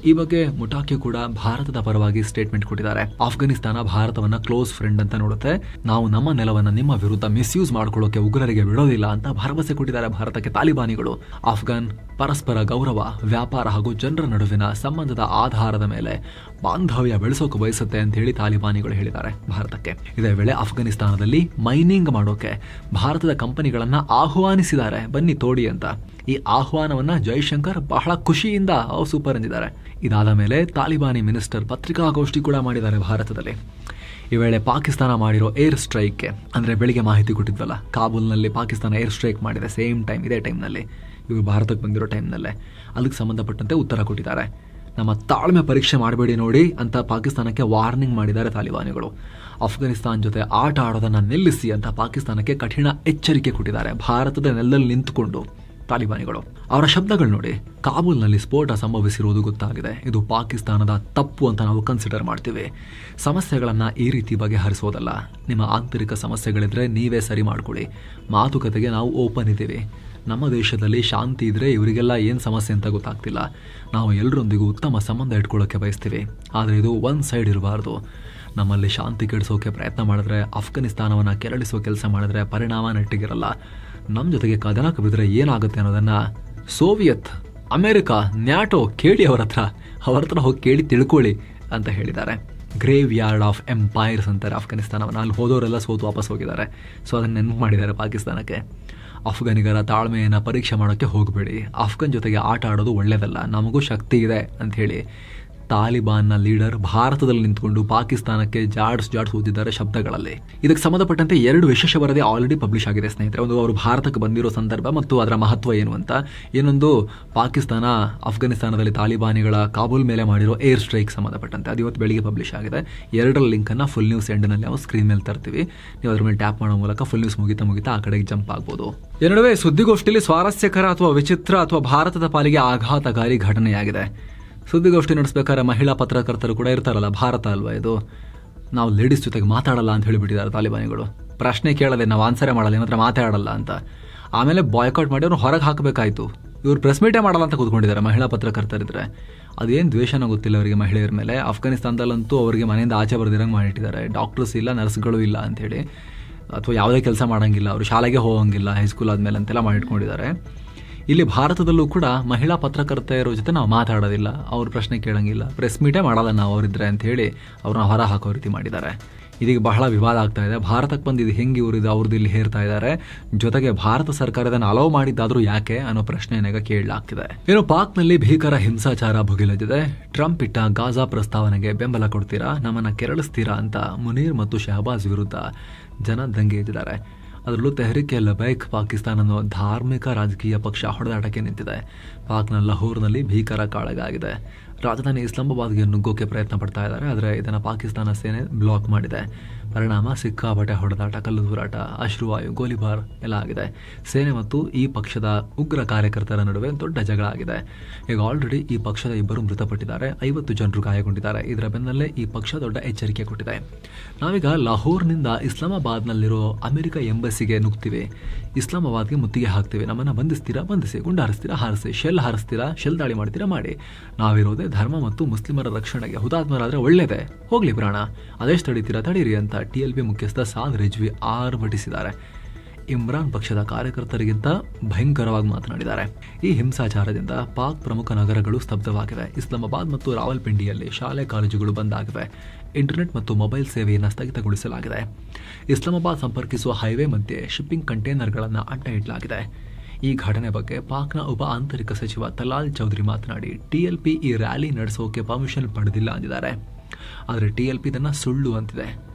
ಈ ಬಗ್ಗೆ ಮುಟಾಕಿ ಕೂಡ ಭಾರತದ ಪರವಾಗಿ ಸ್ಟೇಟ್ಮೆಂಟ್ ಕೊಟ್ಟಿದ್ದಾರೆ. ಅಫ್ಘಾನಿಸ್ತಾನ ಭಾರತವನ್ನ ಕ್ಲೋಸ್ ಫ್ರೆಂಡ್ ಅಂತ ನೋಡುತ್ತೆ, ನಾವು ನಮ್ಮ ನೆಲವನ್ನ ನಿಮ್ಮ ವಿರುದ್ಧ ಮಿಸ್ಯೂಸ್ ಮಾಡ್ಕೊಳ್ಳೋಕೆ ಉಗ್ರರಿಗೆ ಬಿಡೋದಿಲ್ಲ ಅಂತ ಭರವಸೆ ಕೊಟ್ಟಿದ್ದಾರೆ ಭಾರತಕ್ಕೆ ತಾಲಿಬಾನಿಗಳು. ಅಫ್ಘಾನ್ ಪರಸ್ಪರ ಗೌರವ, ವ್ಯಾಪಾರ ಹಾಗೂ ಜನರ ನಡುವಿನ ಸಂಬಂಧದ ಆಧಾರದ ಮೇಲೆ ಬಾಂಧವ್ಯ ಬೆಳೆಸೋಕೆ ಬಯಸುತ್ತೆ ಅಂತ ಹೇಳಿ ತಾಲಿಬಾನಿಗಳು ಹೇಳಿದ್ದಾರೆ ಭಾರತಕ್ಕೆ. ಇದೇ ವೇಳೆ ಅಫ್ಘಾನಿಸ್ತಾನದಲ್ಲಿ ಮೈನಿಂಗ್ ಮಾಡೋಕೆ ಭಾರತದ ಕಂಪನಿಗಳನ್ನ ಆಹ್ವಾನಿಸಿದ್ದಾರೆ, ಬನ್ನಿ ತೋಡಿ ಅಂತ. ಈ ಆಹ್ವಾನವನ್ನ ಜೈಶಂಕರ್ ಬಹಳ ಖುಷಿಯಿಂದ ಸೂಪರ್ ಎಂದಿದ್ದಾರೆ. ಇದಾದ ಮೇಲೆ ತಾಲಿಬಾನಿ ಮಿನಿಸ್ಟರ್ ಪತ್ರಿಕಾಗೋಷ್ಠಿ ಕೂಡ ಮಾಡಿದ್ದಾರೆ ಭಾರತದಲ್ಲಿ. ಈ ವೇಳೆ ಪಾಕಿಸ್ತಾನ ಮಾಡಿರೋ ಏರ್ ಸ್ಟ್ರೈಕ್ಗೆ, ಅಂದ್ರೆ ಬೆಳಿಗ್ಗೆ ಮಾಹಿತಿ ಕೊಟ್ಟಿದ್ವಲ್ಲ, ಕಾಬೂಲ್ನಲ್ಲಿ ಪಾಕಿಸ್ತಾನ ಏರ್ ಸ್ಟ್ರೈಕ್ ಮಾಡಿದೆ ಸೇಮ್ ಟೈಮ್, ಇದೇ ಟೈಮ್ನಲ್ಲಿ ಇವರು ಭಾರತಕ್ಕೆ ಬಂದಿರೋ ಟೈಮ್ನಲ್ಲೇ ಅದಕ್ಕೆ ಸಂಬಂಧಪಟ್ಟಂತೆ ಉತ್ತರ ಕೊಟ್ಟಿದ್ದಾರೆ. ನಮ್ಮ ತಾಳ್ಮೆ ಪರೀಕ್ಷೆ ಮಾಡಬೇಡಿ ನೋಡಿ ಅಂತ ಪಾಕಿಸ್ತಾನಕ್ಕೆ ವಾರ್ನಿಂಗ್ ಮಾಡಿದ್ದಾರೆ ತಾಲಿಬಾನಿಗಳು. ಅಫ್ಘಾನಿಸ್ತಾನ ಜೊತೆ ಆಟ ಆಡೋದನ್ನ ನಿಲ್ಲಿಸಿ ಅಂತ ಪಾಕಿಸ್ತಾನಕ್ಕೆ ಕಠಿಣ ಎಚ್ಚರಿಕೆ ಕೊಟ್ಟಿದ್ದಾರೆ ಭಾರತದ ನೆಲದಲ್ಲಿ ನಿಂತುಕೊಂಡು ತಾಲಿಬಾನಿಗಳು. ಅವರ ಶಬ್ದಗಳು ನೋಡಿ, ಕಾಬೂಲ್ನಲ್ಲಿ ಸ್ಫೋಟ ಸಂಭವಿಸಿರುವುದು ಗೊತ್ತಾಗಿದೆ, ಇದು ಪಾಕಿಸ್ತಾನದ ತಪ್ಪು ಅಂತ ನಾವು ಕನ್ಸಿಡರ್ ಮಾಡ್ತೀವಿ. ಸಮಸ್ಯೆಗಳನ್ನ ಈ ರೀತಿ ಬಗೆಹರಿಸೋದಲ್ಲ, ನಿಮ್ಮ ಆಂತರಿಕ ಸಮಸ್ಯೆಗಳಿದ್ರೆ ನೀವೇ ಸರಿ ಮಾಡ್ಕೊಳ್ಳಿ, ಮಾತುಕತೆಗೆ ನಾವು ಓಪನ್ ಇದ್ದೀವಿ. ನಮ್ಮ ದೇಶದಲ್ಲಿ ಶಾಂತಿ ಇದ್ರೆ ಇವರಿಗೆಲ್ಲ ಏನು ಸಮಸ್ಯೆ ಅಂತ ಗೊತ್ತಾಗ್ತಿಲ್ಲ. ನಾವು ಎಲ್ಲರೊಂದಿಗೂ ಉತ್ತಮ ಸಂಬಂಧ ಇಟ್ಕೊಳ್ಳೋಕೆ ಬಯಸ್ತೀವಿ, ಆದರೆ ಇದು ಒನ್ ಸೈಡ್ ಇರಬಾರ್ದು. ನಮ್ಮಲ್ಲಿ ಶಾಂತಿ ಕೆಡಿಸೋಕೆ ಪ್ರಯತ್ನ ಮಾಡಿದ್ರೆ, ಅಫ್ಘಾನಿಸ್ತಾನವನ್ನು ಕೆರಳಿಸೋ ಕೆಲಸ ಮಾಡಿದ್ರೆ ಪರಿಣಾಮ ನೆಟ್ಟಿಗಿರಲ್ಲ. ನಮ್ಮ ಜೊತೆಗೆ ಕದನಕ್ಕೆ ಬಿದ್ದರೆ ಏನಾಗುತ್ತೆ ಅನ್ನೋದನ್ನ ಸೋವಿಯತ್, ಅಮೆರಿಕ, ನ್ಯಾಟೋ ಕೇಳಿ ಅವರ ಹತ್ರ ಹೋಗಿ ಕೇಳಿ ತಿಳ್ಕೊಳ್ಳಿ ಅಂತ ಹೇಳಿದ್ದಾರೆ. ಗ್ರೇವ್ ಯಾರ್ಡ್ ಆಫ್ ಎಂಪೈರ್ಸ್ ಅಂತಾರೆ ಅಫ್ಘಾನಿಸ್ತಾನವನ್ನು. ಅಲ್ಲಿ ಹೋದವರೆಲ್ಲ ಸೋತು ವಾಪಸ್ ಹೋಗಿದ್ದಾರೆ. ಸೊ ಅದನ್ನು ನೆನಪು ಮಾಡಿದ್ದಾರೆ ಪಾಕಿಸ್ತಾನಕ್ಕೆ. ಅಫ್ಘಾನಿಗರ ತಾಳ್ಮೆಯನ್ನು ಪರೀಕ್ಷೆ ಮಾಡೋಕ್ಕೆ ಹೋಗಬೇಡಿ, ಅಫ್ಘಾನ್ ಜೊತೆಗೆ ಆಟ ಆಡೋದು ಒಳ್ಳೆಯದಲ್ಲ, ನಮಗೂ ಶಕ್ತಿ ಇದೆ ಅಂತ ಹೇಳಿ ತಾಲಿಬಾನ್ನ ಲೀಡರ್ ಭಾರತದಲ್ಲಿ ನಿಂತ್ಕೊಂಡು ಪಾಕಿಸ್ತಾನಕ್ಕೆ ಜಾಡ್ಸ್ ಓದಿದ್ದಾರೆ ಶಬ್ದಗಳಲ್ಲಿ. ಇದಕ್ಕೆ ಸಂಬಂಧಪಟ್ಟಂತೆ 2 ವಿಶೇಷ ವರದಿ ಆಲ್ರೆಡಿ ಪಬ್ಲಿಷ್ ಆಗಿದೆ ಸ್ನೇಹಿತರೆ. ಒಂದು ಅವರು ಭಾರತಕ್ಕೆ ಬಂದಿರೋ ಸಂದರ್ಭ ಮತ್ತು ಅದರ ಮಹತ್ವ ಏನು ಅಂತ, ಇನ್ನೊಂದು ಪಾಕಿಸ್ತಾನ ಅಫ್ಘಾನಿಸ್ತಾನದಲ್ಲಿ ತಾಲಿಬಾನಿಗಳ ಕಾಬೂಲ್ ಮೇಲೆ ಮಾಡಿರೋ ಏರ್ ಸ್ಟ್ರೈಕ್ ಸಂಬಂಧಪಟ್ಟಂತೆ. ಅದು ಇವತ್ತು ಬೆಳಿಗ್ಗೆ ಪಬ್ಲಿಷ್ ಆಗಿದೆ. 2ರ ಲಿಂಕನ್ನು ಫುಲ್ ನ್ಯೂಸ್ ಎಂಡ್ನಲ್ಲಿ ನಾವು ಸ್ಕ್ರೀನ್ ಮೇಲೆ ತರ್ತೀವಿ. ನೀವು ಅದ್ರ ಮೇಲೆ ಟ್ಯಾಪ್ ಮಾಡೋ ಮೂಲಕ ಫುಲ್ ನ್ಯೂಸ್ ಮುಗಿತಾ ಆ ಕಡೆಗೆ ಜಂಪ್ ಆಗ್ಬೋದು. ಈ ನಡುವೆ ಸುದ್ದಿಗೋಷ್ಠಿಯಲ್ಲಿ ಸ್ವಾರಸ್ಯಕರ ಅಥವಾ ವಿಚಿತ್ರ ಅಥವಾ ಭಾರತದ ಪಾಲಿಗೆ ಆಘಾತಕಾರಿ ಘಟನೆಯಾಗಿದೆ. ಸುದ್ದಿಗೋಷ್ಠಿ ನಡೆಸಬೇಕಾದ್ರೆ ಮಹಿಳಾ ಪತ್ರಕರ್ತರು ಕೂಡ ಇರ್ತಾರಲ್ಲ, ಭಾರತ ಅಲ್ವಾ ಇದು, ನಾವು ಲೇಡೀಸ್ ಜೊತೆಗೆ ಮಾತಾಡಲ್ಲ ಅಂತ ಹೇಳಿಬಿಟ್ಟಿದ್ದಾರೆ ತಾಲಿಬಾನಿಗಳು. ಪ್ರಶ್ನೆ ಕೇಳದೆ ನಾವು ಆನ್ಸರೇ ಮಾಡಲ್ಲ, ಏನತ್ರ ಮಾತಾಡಲ್ಲ ಅಂತ. ಆಮೇಲೆ ಬಾಯ್ಕಾಟ್ ಮಾಡಿ ಅವ್ರು ಹೊರಗೆ ಹಾಕಬೇಕಾಯ್ತು. ಇವ್ರು ಪ್ರೆಸ್ ಮೀಟೇ ಮಾಡಲ್ಲ ಅಂತ ಕೂತ್ಕೊಂಡಿದ್ದಾರೆ ಮಹಿಳಾ ಪತ್ರಕರ್ತರಿದ್ರೆ. ಅದೇನು ದ್ವೇಷನೋ ಗೊತ್ತಿಲ್ಲ ಅವರಿಗೆ ಮಹಿಳೆಯರ ಮೇಲೆ. ಅಫ್ಘಾನಿಸ್ತಾನದಲ್ಲಂತೂ ಅವರಿಗೆ ಮನೆಯಿಂದ ಆಚೆ ಬರ್ದಿರಂಗೆ ಮಾಡಿಟ್ಟಿದ್ದಾರೆ. ಡಾಕ್ಟರ್ಸ್ ಇಲ್ಲ, ನರ್ಸ್ಗಳು ಇಲ್ಲ ಅಂಥೇಳಿ, ಅಥವಾ ಯಾವುದೇ ಕೆಲಸ ಮಾಡೋಂಗಿಲ್ಲ, ಅವರು ಶಾಲೆಗೆ ಹೋಗೋಂಗಿಲ್ಲ ಹೈಸ್ಕೂಲ್ ಆದಮೇಲೆ ಅಂತೆಲ್ಲ ಮಾಡಿಟ್ಕೊಂಡಿದ್ದಾರೆ. ಇಲ್ಲಿ ಭಾರತದಲ್ಲೂ ಕೂಡ ಮಹಿಳಾ ಪತ್ರಕರ್ತೆಯರ ಜೊತೆ ನಾವು ಮಾತಾಡೋದಿಲ್ಲ, ಅವ್ರ ಪ್ರಶ್ನೆ ಕೇಳೋಂಗಿಲ್ಲ, ಪ್ರೆಸ್ ಮೀಟೇ ಮಾಡಲ್ಲ ನಾವು ಅವರಿದ್ರೆ ಅಂತ ಹೇಳಿ ಅವ್ರನ್ನ ಹೊರ ಹಾಕೋ ರೀತಿ ಮಾಡಿದ್ದಾರೆ. ಇದೀಗ ಬಹಳ ವಿವಾದ ಆಗ್ತಾ ಇದೆ. ಭಾರತಕ್ಕೆ ಬಂದು ಇದು ಹೆಂಗೆ ಇವರಿದು ಅವ್ರದ್ದು ಇಲ್ಲಿ ಹೇರ್ತಾ ಇದ್ದಾರೆ. ಜೊತೆಗೆ ಭಾರತ ಸರ್ಕಾರ ಇದನ್ನು ಅಲೋ ಮಾಡಿದ್ದಾದ್ರೂ ಯಾಕೆ ಅನ್ನೋ ಪ್ರಶ್ನೆಯನ್ನ ಕೇಳಲಾಗ್ತಿದೆ. ಏನು ಪಾಕ್ನಲ್ಲಿ ಭೀಕರ ಹಿಂಸಾಚಾರ ಭುಗಿಲೆದಿದೆ. ಟ್ರಂಪ್ ಇಟ್ಟ ಗಾಜಾ ಪ್ರಸ್ತಾವನೆಗೆ ಬೆಂಬಲ ಕೊಡ್ತೀರಾ, ನಮ್ಮನ್ನ ಕೆರಳಿಸ್ತೀರಾ ಅಂತ ಮುನೀರ್ ಮತ್ತು ಶಹಬಾಜ್ ವಿರುದ್ಧ ಜನ ದಂಗೆ ಎದ್ದಿದ್ದಾರೆ. ಅದರಲ್ಲೂ ತೆಹರಿಕ್ ಲಬೈಕ್ ಪಾಕಿಸ್ತಾನ ಅನ್ನೋ ಧಾರ್ಮಿಕ ರಾಜಕೀಯ ಪಕ್ಷ ಹೊಡೆದಾಟಕ್ಕೆ ನಿಂತಿದೆ. ಪಾಕ್ನ ಲಾಹೋರ್ನಲ್ಲಿ ಭೀಕರ ಕಾಳಗ ಆಗಿದೆ. ರಾಜಧಾನಿ ಇಸ್ಲಾಮಾಬಾದ್ಗೆ ನುಗ್ಗೋಕೆ ಪ್ರಯತ್ನ ಪಡ್ತಾ ಇದ್ದಾರೆ. ಆದರೆ ಇದನ್ನು ಪಾಕಿಸ್ತಾನ ಸೇನೆ ಬ್ಲಾಕ್ ಮಾಡಿದೆ. ಪರಿಣಾಮ ಸಿಕ್ಕಾಪಟ್ಟೆ ಹೊಡೆದಾಟ, ಕಲ್ಲು ತೂರಾಟ, ಅಶ್ರುವಾಯು, ಗೋಲಿಬಾರ್ ಎಲ್ಲ ಆಗಿದೆ. ಸೇನೆ ಮತ್ತು ಈ ಪಕ್ಷದ ಉಗ್ರ ಕಾರ್ಯಕರ್ತರ ನಡುವೆ ದೊಡ್ಡ ಜಗಳ ಆಗಿದೆ. ಈಗ ಆಲ್ರೆಡಿ ಈ ಪಕ್ಷದ 2 ಮೃತಪಟ್ಟಿದ್ದಾರೆ, 50 ಜನರು ಗಾಯಗೊಂಡಿದ್ದಾರೆ. ಇದರ ಬೆನ್ನಲ್ಲೇ ಈ ಪಕ್ಷ ದೊಡ್ಡ ಎಚ್ಚರಿಕೆ ಕೊಟ್ಟಿದೆ. ನಾವೀಗ ಲಾಹೋರ್ನಿಂದ ಇಸ್ಲಾಮಾಬಾದ್ನಲ್ಲಿರೋ ಅಮೆರಿಕ ಎಂಬಸಿಗೆ ನುಗ್ತೀವಿ, ಇಸ್ಲಾಮಾಬಾದ್ಗೆ ಮುತ್ತಿಗೆ ಹಾಕ್ತೀವಿ. ನಮ್ಮನ್ನು ಬಂಧಿಸ್ತೀರಾ ಬಂಧಿಸಿ, ಗುಂಡು ಹಾರಿಸ್ತೀರಾ ಹಾರಿಸಿ, ಶೆಲ್ ಹಾರಿಸ್ತೀರಾ ಶೆಲ್ ದಾಳಿ ಮಾಡ್ತೀರಾ ಮಾಡಿ. ನಾವಿರೋದೇ ಧರ್ಮ ಮತ್ತು ಮುಸ್ಲಿಮರ ರಕ್ಷಣೆಗೆ. ಹುತಾತ್ಮರಾದ್ರೆ ಒಳ್ಳೇದೇ, ಹೋಗ್ಲಿ ಪ್ರಾಣ, ಅದೆಷ್ಟು ತಡೀತೀರಾ ತಡೀರಿ ಅಂತ TLP ಮುಖ್ಯಸ್ಥ ಸಾದ್ ರಿಜ್ವಿ ಆರ್ಭಟಿಸಿದ್ದಾರೆ. ಇಮ್ರಾನ್ ಪಕ್ಷದ ಕಾರ್ಯಕರ್ತರಿಗಿಂತ ಭಯಂಕರವಾಗಿ ಮಾತನಾಡಿದ್ದಾರೆ. ಈ ಹಿಂಸಾಚಾರದಿಂದ ಪಾಕ್ ಪ್ರಮುಖ ನಗರಗಳು ಸ್ತಬ್ಧವಾಗಿವೆ. ಇಸ್ಲಾಮಾಬಾದ್ ಮತ್ತು ರಾವಲ್ಪಿಂಡಿಯಲ್ಲಿ ಶಾಲೆ ಕಾಲೇಜುಗಳು ಬಂದ್ ಆಗಿವೆ. ಇಂಟರ್ನೆಟ್ ಮತ್ತು ಮೊಬೈಲ್ ಸೇವೆಯನ್ನು ಸ್ಥಗಿತಗೊಳಿಸಲಾಗಿದೆ. ಇಸ್ಲಾಮಾಬಾದ್ ಸಂಪರ್ಕಿಸುವ ಹೈವೇ ಮಧ್ಯೆ ಶಿಪ್ಪಿಂಗ್ ಕಂಟೈನರ್ಗಳನ್ನು ಅಡ್ಡ ಇಡಲಾಗಿದೆ. ಈ ಘಟನೆ ಬಗ್ಗೆ ಪಾಕ್ನ ಉಪ ಆಂತರಿಕ ಸಚಿವ ತಲಾಲ್ ಚೌಧರಿ ಮಾತನಾಡಿ, TLP ಈ ರ್ಯಾಲಿ ನಡೆಸೋಕೆ ಪರ್ಮಿಷನ್ ಪಡೆದಿಲ್ಲ ಅಂದಿದ್ದಾರೆ. ಆದರೆ TLP ಇದನ್ನು ಸುಳ್ಳು ಅಂತಿದೆ.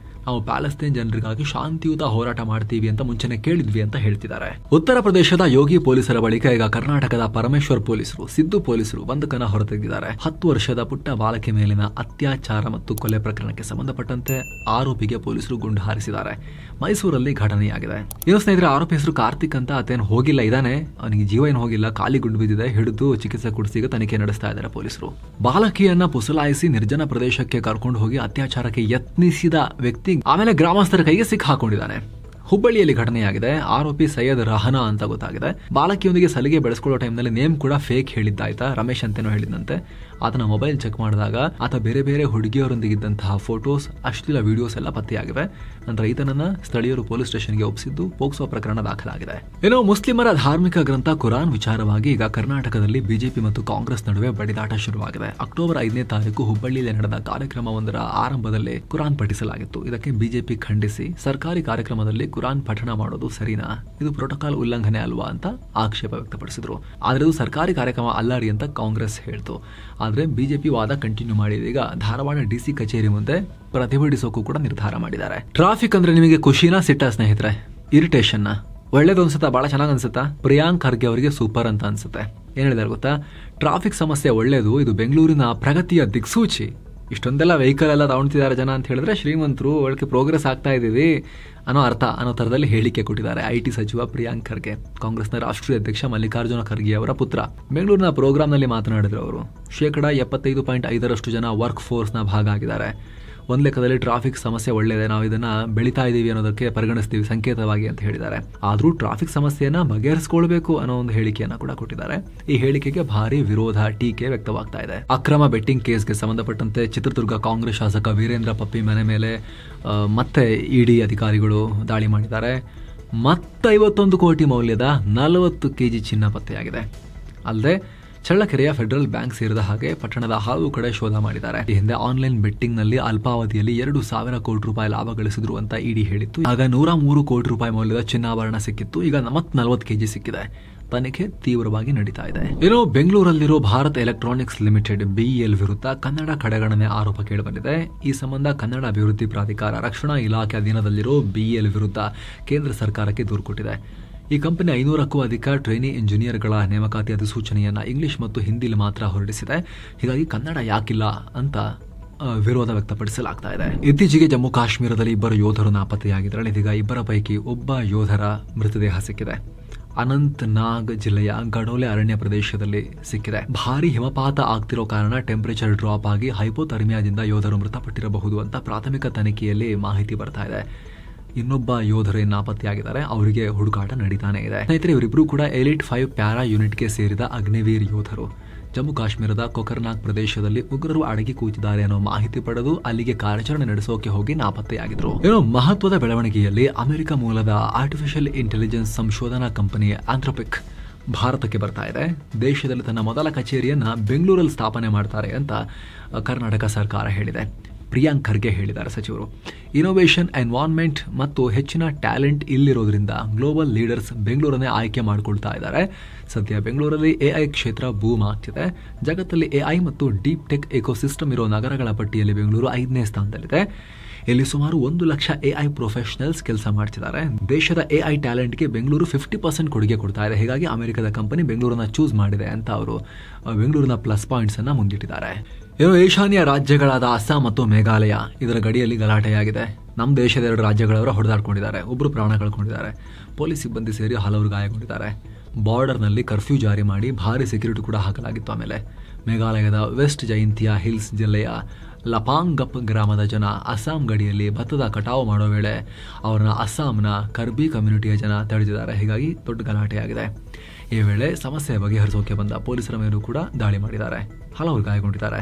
ನಾವು ಪ್ಯಾಲೆಸ್ತೈನ್ ಜನರಿಗಾಗಿ ಶಾಂತಿಯುತ ಹೋರಾಟ ಮಾಡ್ತೀವಿ ಅಂತ ಮುಂಚೆನೆ ಕೇಳಿದ್ವಿ ಅಂತ ಹೇಳ್ತಿದ್ದಾರೆ. ಉತ್ತರ ಪ್ರದೇಶದ ಯೋಗಿ ಪೊಲೀಸರ ಬಳಿಕ ಈಗ ಕರ್ನಾಟಕದ ಪರಮೇಶ್ವರ್ ಪೊಲೀಸರು, ಸಿದ್ದು ಪೊಲೀಸರು ಬಂಧಕನ ಹೊರತೆಗೆದಿದ್ದಾರೆ. 10 ವರ್ಷದ ಪುಟ್ಟ ಬಾಲಕಿ ಮೇಲಿನ ಅತ್ಯಾಚಾರ ಮತ್ತು ಕೊಲೆ ಪ್ರಕರಣಕ್ಕೆ ಸಂಬಂಧಪಟ್ಟಂತೆ ಆರೋಪಿಗೆ ಪೊಲೀಸರು ಗುಂಡು ಹಾರಿಸಿದ್ದಾರೆ. ಮೈಸೂರಲ್ಲಿ ಘಟನೆಯಾಗಿದೆ. ಇನ್ನು ಸ್ನೇಹಿತರೆ, ಆರೋಪಿ ಹೆಸರು ಕಾರ್ತಿಕ್ ಅಂತ. ಆತೇನು ಹೋಗಿಲ್ಲ, ಇದಾನೆ, ಅವನಿಗೆ ಜೀವ ಏನು ಹೋಗಿಲ್ಲ, ಖಾಲಿ ಗುಂಡು ಬಿದ್ದಿದೆ. ಹಿಡಿದು ಚಿಕಿತ್ಸೆ ಕೊಡಿಸಿ ಈಗ ತನಿಖೆ ನಡೆಸ್ತಾ ಇದ್ದಾರೆ ಪೊಲೀಸರು. ಬಾಲಕಿಯನ್ನ ಪುಸಲಾಯಿಸಿ ನಿರ್ಜನ ಪ್ರದೇಶಕ್ಕೆ ಕರ್ಕೊಂಡು ಹೋಗಿ ಅತ್ಯಾಚಾರಕ್ಕೆ ಯತ್ನಿಸಿದ ವ್ಯಕ್ತಿ ಆಮೇಲೆ ಗ್ರಾಮಸ್ಥರ ಕೈಗೆ ಸಿಕ್ಕ ಹಾಕೊಂಡಿದ್ದಾನೆ. ಹುಬ್ಬಳ್ಳಿಯಲ್ಲಿ ಘಟನೆಯಾಗಿದೆ. ಆರೋಪಿ ಸೈಯದ್ ರಹನಾ ಅಂತ ಗೊತ್ತಾಗಿದೆ. ಬಾಲಕಿಯೊಂದಿಗೆ ಸಲಿಗೆ ಬೆಳೆಸ್ಕೊಳ್ಳೋ ಟೈಮ್ನಲ್ಲಿ ನೇಮ್ ಕೂಡ ಫೇಕ್ ಹೇಳಿದ್ದಾಯ್ತಾ, ರಮೇಶ್ ಅಂತೇನೋ ಹೇಳಿದಂತೆ. ಆತನ ಮೊಬೈಲ್ ಚೆಕ್ ಮಾಡಿದಾಗ ಆತ ಬೇರೆ ಬೇರೆ ಹುಡುಗಿಯರೊಂದಿಗಿದ್ದಂತಹ ಫೋಟೋಸ್, ಅಶ್ಲೀಲ ವಿಡಿಯೋಸ್ ಎಲ್ಲ ಪತ್ತೆಯಾಗಿವೆ. ನಂತರ ಈತನನ್ನ ಸ್ಥಳೀಯರು ಪೊಲೀಸ್ ಸ್ಟೇಷನ್ಗೆ ಒಪ್ಪಿಸಿದ್ದು ಪೋಕ್ಸೋ ಪ್ರಕರಣ ದಾಖಲಾಗಿದೆ. ಇನ್ನು ಮುಸ್ಲಿಮರ ಧಾರ್ಮಿಕ ಗ್ರಂಥ ಕುರಾನ್ ವಿಚಾರವಾಗಿ ಈಗ ಕರ್ನಾಟಕದಲ್ಲಿ ಬಿಜೆಪಿ ಮತ್ತು ಕಾಂಗ್ರೆಸ್ ನಡುವೆ ಬಡಿದಾಟ ಶುರುವಾಗಿದೆ. ಅಕ್ಟೋಬರ್ 5ನೇ ತಾರೀಕು ಹುಬ್ಬಳ್ಳಿಯಲ್ಲಿ ನಡೆದ ಕಾರ್ಯಕ್ರಮವೊಂದರ ಆರಂಭದಲ್ಲಿ ಕುರಾನ್ ಪಠಿಸಲಾಗಿತ್ತು. ಇದಕ್ಕೆ ಬಿಜೆಪಿ ಖಂಡಿಸಿ ಸರ್ಕಾರಿ ಕಾರ್ಯಕ್ರಮದಲ್ಲಿ ಕುರಾನ್ ಪಠಣ ಮಾಡೋದು ಸರಿನಾ, ಇದು ಪ್ರೋಟೋಕಾಲ್ ಉಲ್ಲಂಘನೆ ಅಲ್ವಾ ಅಂತ ಆಕ್ಷೇಪ ವ್ಯಕ್ತಪಡಿಸಿದ್ರು. ಆದ್ರೆ ಇದು ಸರ್ಕಾರಿ ಕಾರ್ಯಕ್ರಮ ಅಲ್ಲಾರಿ ಅಂತ ಕಾಂಗ್ರೆಸ್ ಹೇಳ್ತು. ಆದ್ರೆ ಬಿಜೆಪಿ ವಾದ ಕಂಟಿನ್ಯೂ ಮಾಡಿದ ಈಗ ಧಾರವಾಡ DC ಕಚೇರಿ ಮುಂದೆ ಪ್ರತಿಭಟಿಸೋಕು ಕೂಡ ನಿರ್ಧಾರ ಮಾಡಿದ್ದಾರೆ. ಟ್ರಾಫಿಕ್ ಅಂದ್ರೆ ನಿಮಗೆ ಖುಷಿನಾ ಸಿಟ್ಟ ಸ್ನೇಹಿತರೆ? ಇರಿಟೇಷನ್ ಒಳ್ಳೇದು ಅನ್ಸುತ್ತಾ? ಬಹಳ ಚೆನ್ನಾಗಿ ಅನ್ಸುತ್ತಾ? ಪ್ರಿಯಾಂಕ್ ಖರ್ಗೆ ಅವರಿಗೆ ಸೂಪರ್ ಅಂತ ಅನ್ಸುತ್ತೆ. ಏನ್ ಹೇಳಿದಾರೆ ಗೊತ್ತಾ? ಟ್ರಾಫಿಕ್ ಸಮಸ್ಯೆ ಒಳ್ಳೇದು, ಇದು ಬೆಂಗಳೂರಿನ ಪ್ರಗತಿಯ ದಿಕ್ಸೂಚಿ. ಇಷ್ಟೊಂದೆಲ್ಲ ವೆಹಿಕಲ್ ಎಲ್ಲ ತಗೊಳ್ತಿದ್ದಾರೆ ಜನ ಅಂತ ಹೇಳಿದ್ರೆ ಶ್ರೀಮಂತರು, ಒಳಗೆ ಪ್ರೋಗ್ರೆಸ್ ಆಗ್ತಾ ಇದೀವಿ ಅನ್ನೋ ಥರದಲ್ಲಿ ಹೇಳಿಕೆ ಕೊಟ್ಟಿದ್ದಾರೆ IT ಸಚಿವ ಪ್ರಿಯಾಂಕ್ ಖರ್ಗೆ. ಕಾಂಗ್ರೆಸ್ನ ರಾಷ್ಟ್ರೀಯ ಅಧ್ಯಕ್ಷ ಮಲ್ಲಿಕಾರ್ಜುನ ಖರ್ಗೆ ಅವರ ಪುತ್ರ ಬೆಂಗಳೂರಿನ ಪ್ರೋಗ್ರಾಂನಲ್ಲಿ ಮಾತನಾಡಿದ್ರು ಅವರು. 75.5% ಜನ ವರ್ಕ್ ಫೋರ್ಸ್ನ ಭಾಗ ಆಗಿದ್ದಾರೆ. ಒಂದ್ ಲೆಕ್ಕದಲ್ಲಿ ಟ್ರಾಫಿಕ್ ಸಮಸ್ಯೆ ಒಳ್ಳೆಯದೇ, ನಾವು ಇದನ್ನ ಬೆಳೀತಾ ಇದೀವಿ ಅನ್ನೋದಕ್ಕೆ ಪರಿಗಣಿಸ್ತೀವಿ ಸಂಕೇತವಾಗಿ ಅಂತ ಹೇಳಿದ್ದಾರೆ. ಆದ್ರೂ ಟ್ರಾಫಿಕ್ ಸಮಸ್ಯೆಯನ್ನ ಬಗೆಹರಿಸಿಕೊಳ್ಬೇಕು ಅನ್ನೋ ಒಂದು ಹೇಳಿಕೆಯನ್ನ ಕೂಡ ಕೊಟ್ಟಿದ್ದಾರೆ. ಈ ಹೇಳಿಕೆಗೆ ಭಾರಿ ವಿರೋಧ, ಟೀಕೆ ವ್ಯಕ್ತವಾಗ್ತಾ ಇದೆ. ಅಕ್ರಮ ಬೆಟ್ಟಿಂಗ್ ಕೇಸ್ಗೆ ಸಂಬಂಧಪಟ್ಟಂತೆ ಚಿತ್ರದುರ್ಗ ಕಾಂಗ್ರೆಸ್ ಶಾಸಕ ವೀರೇಂದ್ರ ಪಪ್ಪಿ ಮನೆ ಮೇಲೆ ಮತ್ತೆ ED ಅಧಿಕಾರಿಗಳು ದಾಳಿ ಮಾಡಿದ್ದಾರೆ. ಮತ್ತೆ 51 ಕೋಟಿ ಮೌಲ್ಯದ 40 kg ಚಿನ್ನ ಪತ್ತೆಯಾಗಿದೆ. ಅಲ್ಲದೆ ಚಳ್ಳಕೆರೆಯ ಫೆಡರಲ್ ಬ್ಯಾಂಕ್ ಸೇರಿದ ಹಾಗೆ ಪಟ್ಟಣದ ಹಲವು ಕಡೆ ಶೋಧ ಮಾಡಿದ್ದಾರೆ. ಈ ಹಿಂದೆ ಆನ್ಲೈನ್ ಬೆಟ್ಟಿಂಗ್ ನಲ್ಲಿ ಅಲ್ಪಾವಧಿಯಲ್ಲಿ 2,000 ಕೋಟಿ ರೂಪಾಯಿ ಲಾಭ ಗಳಿಸಿದ್ರು ಅಂತ ED ಹೇಳಿತ್ತು. ಆಗ 103 ಕೋಟಿ ರೂಪಾಯಿ ಮೌಲ್ಯದ ಚಿನ್ನಾಭರಣ ಸಿಕ್ಕಿತ್ತು. ಈಗ 40 kg ಸಿಕ್ಕಿದೆ. ತನಿಖೆ ತೀವ್ರವಾಗಿ ನಡೀತಾ ಇದೆ. ಇನ್ನು ಬೆಂಗಳೂರಲ್ಲಿರೋ ಭಾರತ್ ಎಲೆಕ್ಟ್ರಾನಿಕ್ಸ್ ಲಿಮಿಟೆಡ್ BEL ವಿರುದ್ಧ ಕನ್ನಡ ಕಡೆಗಣನೆ ಆರೋಪ ಕೇಳಿಬಂದಿದೆ. ಈ ಸಂಬಂಧ ಕನ್ನಡ ಅಭಿವೃದ್ಧಿ ಪ್ರಾಧಿಕಾರ ರಕ್ಷಣಾ ಇಲಾಖೆ ಅಧೀನದಲ್ಲಿರೋ BEL ವಿರುದ್ಧ ಕೇಂದ್ರ ಸರ್ಕಾರಕ್ಕೆ ದೂರು ಕೊಟ್ಟಿದೆ. ಈ ಕಂಪನಿ 500ಕ್ಕೂ ಅಧಿಕ ಟ್ರೈನಿ ಇಂಜಿನಿಯರ್ಗಳ ನೇಮಕಾತಿ ಅಧಿಸೂಚನೆಯನ್ನ ಇಂಗ್ಲಿಷ್ ಮತ್ತು ಹಿಂದಿಲಿ ಮಾತ್ರ ಹೊರಡಿಸಿದೆ. ಹೀಗಾಗಿ ಕನ್ನಡ ಯಾಕಿಲ್ಲ ಅಂತ ವಿರೋಧ ವ್ಯಕ್ತಪಡಿಸಲಾಗ್ತಾ ಇದೆ. ಇತ್ತೀಚೆಗೆ ಜಮ್ಮು ಕಾಶ್ಮೀರದಲ್ಲಿ 2 ಯೋಧರು ನಾಪತ್ತೆಯಾಗಿದ್ದಾರೆ. ಇದೀಗ 2 ಪೈಕಿ ಒಬ್ಬ ಯೋಧರ ಮೃತದೇಹ ಸಿಕ್ಕಿದೆ. ಅನಂತನಾಗ್ ಜಿಲ್ಲೆಯ ಗಡೋಲೆ ಅರಣ್ಯ ಪ್ರದೇಶದಲ್ಲಿ ಸಿಕ್ಕಿದೆ. ಭಾರಿ ಹಿಮಪಾತ ಆಗ್ತಿರೋ ಕಾರಣ ಟೆಂಪರೇಚರ್ ಡ್ರಾಪ್ ಆಗಿ ಹೈಪೋಥರ್ಮಿಯಾದಿಂದ ಯೋಧರು ಮೃತಪಟ್ಟಿರಬಹುದು ಅಂತ ಪ್ರಾಥಮಿಕ ತನಿಖೆಯಲ್ಲಿ ಮಾಹಿತಿ ಬರ್ತಾ ಇದೆ. ಇನ್ನೊಬ್ಬ ಯೋಧರು ನಾಪತ್ತೆಯಾಗಿದ್ದಾರೆ. ಅವರಿಗೆ ಹುಡುಕಾಟ ನಡೀತಾನೆ ಇದೆ. ಸ್ನೇಹಿತರೆ, ಇವರಿಬ್ರು ಕೂಡ ಎಲಿಟ್ 5 ಪ್ಯಾರಾ ಯೂನಿಟ್ಗೆ ಸೇರಿದ ಅಗ್ನಿವೀರ್ ಯೋಧರು. ಜಮ್ಮು ಕಾಶ್ಮೀರದ ಕೊಕರ್ನಾಗ್ ಪ್ರದೇಶದಲ್ಲಿ ಉಗ್ರರು ಅಡಗಿ ಕೂತಿದ್ದಾರೆ ಅನ್ನೋ ಮಾಹಿತಿ ಪಡೆದು ಅಲ್ಲಿಗೆ ಕಾರ್ಯಾಚರಣೆ ನಡೆಸೋಕೆ ಹೋಗಿ ನಾಪತ್ತೆಯಾಗಿದ್ರು. ಏನೋ ಮಹತ್ವದ ಬೆಳವಣಿಗೆಯಲ್ಲಿ ಅಮೆರಿಕ ಮೂಲದ ಆರ್ಟಿಫಿಷಿಯಲ್ ಇಂಟೆಲಿಜೆನ್ಸ್ ಸಂಶೋಧನಾ ಕಂಪನಿ ಆಂಥ್ರೋಪಿಕ್ ಭಾರತಕ್ಕೆ ಬರ್ತಾ ಇದೆ. ದೇಶದಲ್ಲಿ ತನ್ನ ಮೊದಲ ಕಚೇರಿಯನ್ನ ಬೆಂಗಳೂರಲ್ಲಿ ಸ್ಥಾಪನೆ ಮಾಡ್ತಾರೆ ಅಂತ ಕರ್ನಾಟಕ ಸರ್ಕಾರ ಹೇಳಿದೆ. ಪ್ರಿಯಾಂಕ್ ಖರ್ಗೆ ಹೇಳಿದ್ದಾರೆ ಸಚಿವರು. ಇನೋವೇಷನ್, ಎನ್ವೈರನ್ಮೆಂಟ್ ಮತ್ತು ಹೆಚ್ಚಿನ ಟ್ಯಾಲೆಂಟ್ ಇಲ್ಲಿರೋದ್ರಿಂದ ಗ್ಲೋಬಲ್ ಲೀಡರ್ಸ್ ಬೆಂಗಳೂರನ್ನೇ ಆಯ್ಕೆ ಮಾಡಿಕೊಳ್ತಾ ಇದ್ದಾರೆ. ಸದ್ಯ ಬೆಂಗಳೂರಲ್ಲಿ AI ಕ್ಷೇತ್ರ ಬೂಮ್ ಆಗ್ತಿದೆ. ಜಗತ್ತಲ್ಲಿ AI ಮತ್ತು ಡೀಪ್ ಟೆಕ್ ಎಕೋಸಿಸ್ಟಮ್ ಇರೋ ನಗರಗಳ ಪಟ್ಟಿಯಲ್ಲಿ ಬೆಂಗಳೂರು 5ನೇ ಸ್ಥಾನದಲ್ಲಿದೆ. ಇಲ್ಲಿ ಸುಮಾರು 1 ಲಕ್ಷ AI ಪ್ರೊಫೆಷನಲ್ಸ್ ಕೆಲಸ ಮಾಡ್ತಿದ್ದಾರೆ. ದೇಶದ AI ಟ್ಯಾಲೆಂಟ್ಗೆ ಬೆಂಗಳೂರು 50% ಕೊಡುಗೆ ಕೊಡ್ತಾ ಇದೆ. ಹೀಗಾಗಿ ಅಮೆರಿಕದ ಕಂಪನಿ ಬೆಂಗಳೂರನ್ನ ಚೂಸ್ ಮಾಡಿದೆ ಅಂತ ಅವರು ಬೆಂಗಳೂರಿನ ಪ್ಲಸ್ ಪಾಯಿಂಟ್ಸ್ ಅನ್ನ ಮುಂದಿಟ್ಟಿದ್ದಾರೆ. ಈಶಾನ್ಯ ರಾಜ್ಯಗಳಾದ ಅಸ್ಸಾಂ ಮತ್ತು ಮೇಘಾಲಯ ಇದರ ಗಡಿಯಲ್ಲಿ ಗಲಾಟೆಯಾಗಿದೆ. ನಮ್ಮ ದೇಶದ 2 ರಾಜ್ಯಗಳವರು ಹೊಡೆದಾಡ್ಕೊಂಡಿದ್ದಾರೆ. ಒಬ್ಬರು ಪ್ರಾಣ ಕಳ್ಕೊಂಡಿದ್ದಾರೆ. ಪೊಲೀಸ್ ಸಿಬ್ಬಂದಿ ಸೇರಿ ಹಲವರು ಗಾಯಗೊಂಡಿದ್ದಾರೆ. ಬಾರ್ಡರ್ನಲ್ಲಿ ಕರ್ಫ್ಯೂ ಜಾರಿ ಮಾಡಿ ಭಾರಿ ಸೆಕ್ಯೂರಿಟಿ ಕೂಡ ಹಾಕಲಾಗಿತ್ತು. ಆಮೇಲೆ ಮೇಘಾಲಯದ ವೆಸ್ಟ್ ಜೈಂತಿಯಾ ಹಿಲ್ಸ್ ಜಿಲ್ಲೆಯ ಲಪಾಂಗಪ್ ಗ್ರಾಮದ ಜನ ಅಸ್ಸಾಂ ಗಡಿಯಲ್ಲಿ ಭತ್ತದ ಕಟಾವು ಮಾಡೋ ವೇಳೆ ಅವರನ್ನ ಅಸ್ಸಾಂನ ಕರ್ಬಿ ಕಮ್ಯುನಿಟಿಯ ಜನ ತಡೆದಿದ್ದಾರೆ. ಹೀಗಾಗಿ ದೊಡ್ಡ ಗಲಾಟೆಯಾಗಿದೆ. ಈ ವೇಳೆ ಸಮಸ್ಯೆ ಬಗೆಹರಿಸೋಕೆ ಬಂದ ಪೊಲೀಸರ ಮೇಲೂ ಕೂಡ ದಾಳಿ ಮಾಡಿದ್ದಾರೆ. ಹಲವರು ಗಾಯಗೊಂಡಿದ್ದಾರೆ.